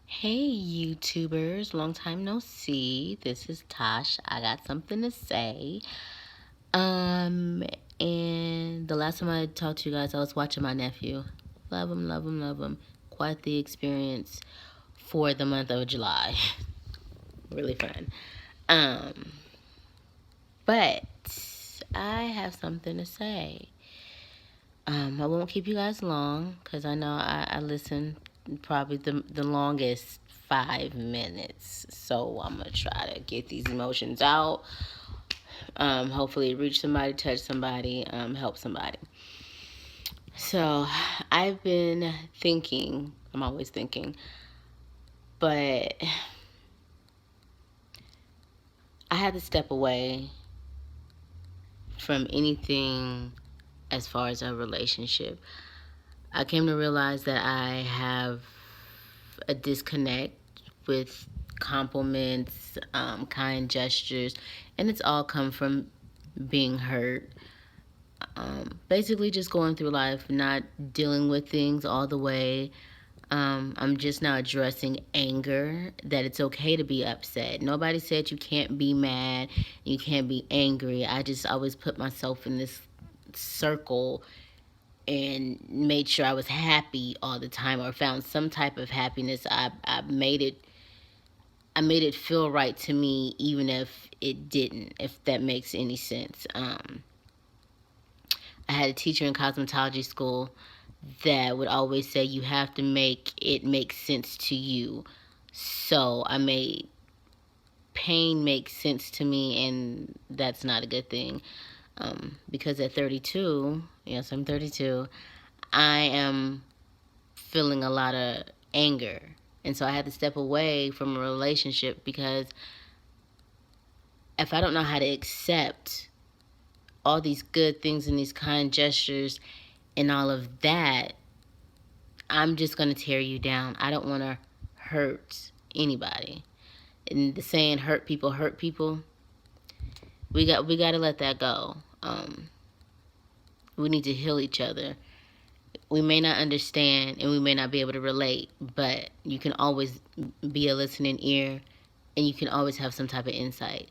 Hey YouTubers, long time no see. This is Tosh. I got something to say. Um, and the last time I talked to you guys, I was watching my nephew. Love him, love him, love him. Quite the experience for the month of July. Really fun. Um, but I have something to say. I won't keep you guys long because I know I listened probably the longest 5 minutes. So I'm gonna try to get these emotions out. Hopefully reach somebody, touch somebody, help somebody. So I've been thinking. I'm always thinking, but I had to step away from anything as far as a relationship. I came to realize that I have a disconnect with compliments, kind gestures, and it's all come from being hurt. Basically, just going through life, not dealing with things all the way. I'm just now addressing anger, that it's okay to be upset. Nobody said you can't be mad, you can't be angry. I just always put myself in this circle and made sure I was happy all the time or found some type of happiness. I made it feel right to me even if it didn't, if that makes any sense. I had a teacher in cosmetology school that would always say you have to make it make sense to you. So I made pain make sense to me, and that's not a good thing. Because at 32, yes, I'm 32, I am feeling a lot of anger. And so I had to step away from a relationship because if I don't know how to accept all these good things and these kind gestures and all of that, I'm just going to tear you down. I don't want to hurt anybody. And the saying hurt people, we got to let that go. We need to heal each other. We may not understand and we may not be able to relate, but you can always be a listening ear and you can always have some type of insight.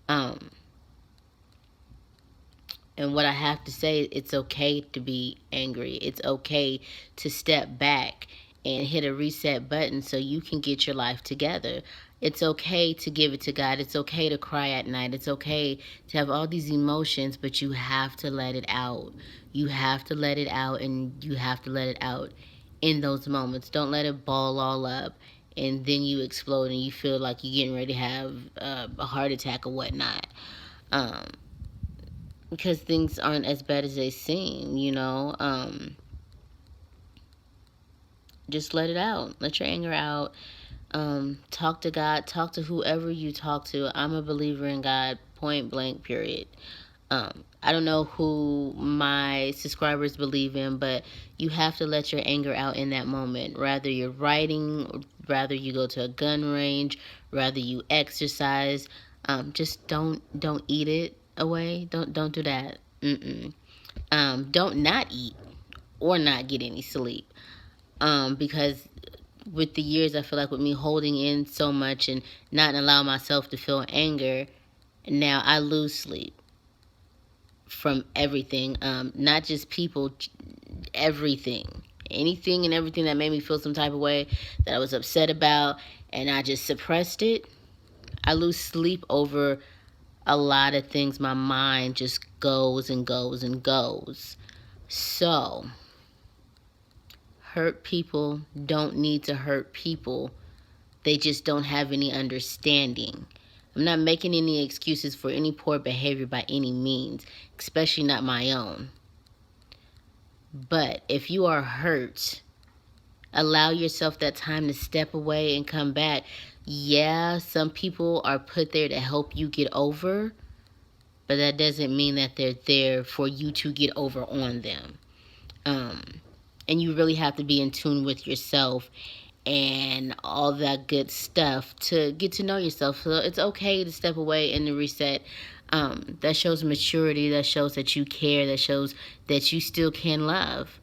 Um, and what I have to say, it's okay to be angry. It's okay to step back and hit a reset button so you can get your life together. It's okay to give it to God. It's okay to cry at night. It's okay to have all these emotions, but you have to let it out. You have to let it out, and you have to let it out in those moments. Don't let it ball all up and then you explode and you feel like you're getting ready to have a heart attack or whatnot. Um, because things aren't as bad as they seem, you know. Just let it out. Let your anger out. Talk to God. Talk to whoever you talk to. I'm a believer in God, point blank, period. I don't know who my subscribers believe in, but you have to let your anger out in that moment. Rather you're writing, rather you go to a gun range, rather you exercise. Just don't eat it away. Don't do that. Mm-mm. Don't not eat or not get any sleep. Because with the years, I feel like with me holding in so much and not allowing myself to feel anger, now I lose sleep from everything. Not just people, everything. Anything and everything that made me feel some type of way that I was upset about and I just suppressed it. I lose sleep over a lot of things. My mind just goes and goes and goes. So, hurt people don't need to hurt people. They just don't have any understanding. I'm not making any excuses for any poor behavior by any means, especially not my own. But if you are hurt, allow yourself that time to step away and come back. Yeah, some people are put there to help you get over, but that doesn't mean that they're there for you to get over on them. Um, and you really have to be in tune with yourself and all that good stuff to get to know yourself. So it's okay to step away and to reset. That shows maturity. That shows that you care. That shows that you still can love.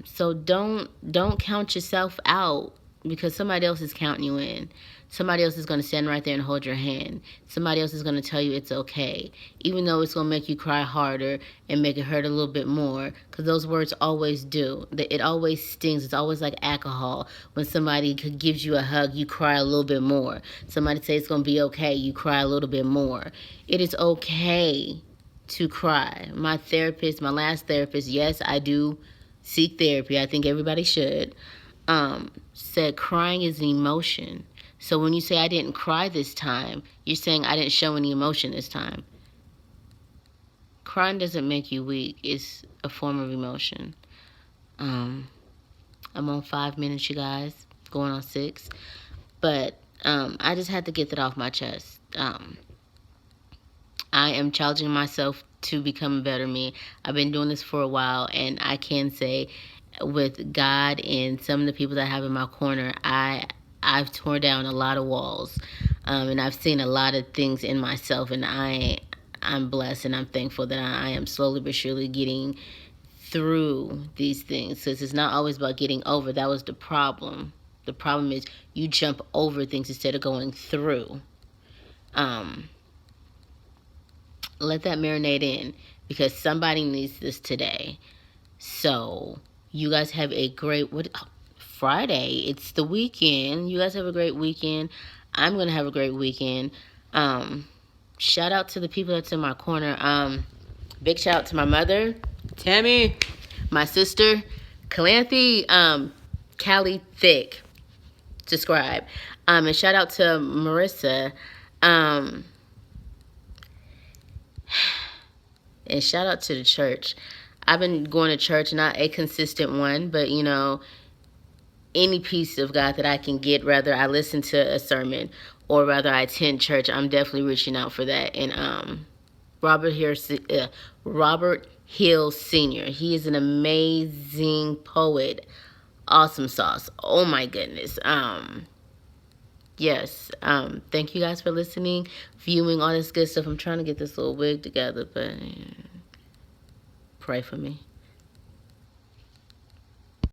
So don't count yourself out because somebody else is counting you in. Somebody else is going to stand right there and hold your hand. Somebody else is going to tell you it's okay, even though it's going to make you cry harder and make it hurt a little bit more, because those words always do. It always stings. It's always like alcohol. When somebody gives you a hug, you cry a little bit more. Somebody says it's going to be okay, you cry a little bit more. It is okay to cry. My last therapist, yes, I do seek therapy. I think everybody should. Said crying is an emotion. So when you say I didn't cry this time, you're saying I didn't show any emotion this time. Crying doesn't make you weak. It's a form of emotion. I'm on 5 minutes, you guys, going on 6. But I just had to get that off my chest. I am challenging myself to become a better me. I've been doing this for a while, and I can say, with God and some of the people that I have in my corner, I've torn down a lot of walls, and I've seen a lot of things in myself, and I'm blessed and I'm thankful that I am slowly but surely getting through these things, because it's not always about getting over. That was the problem. The problem is you jump over things instead of going through. Let that marinate in, because somebody needs this today. So you guys have a great Friday. It's the weekend. You guys have a great weekend. I'm gonna have a great weekend. Shout out to the people that's in my corner. Big shout out to my mother, Tammy, my sister, Cali Thik. Subscribe. And shout out to Marissa. And shout out to the church. I've been going to church, not a consistent one, but any piece of God that I can get, whether I listen to a sermon or whether I attend church, I'm definitely reaching out for that. And Robert Hill Sr., he is an amazing poet. Awesome sauce. Oh my goodness. Yes. Thank you guys for listening, viewing, all this good stuff. I'm trying to get this little wig together, but pray for me.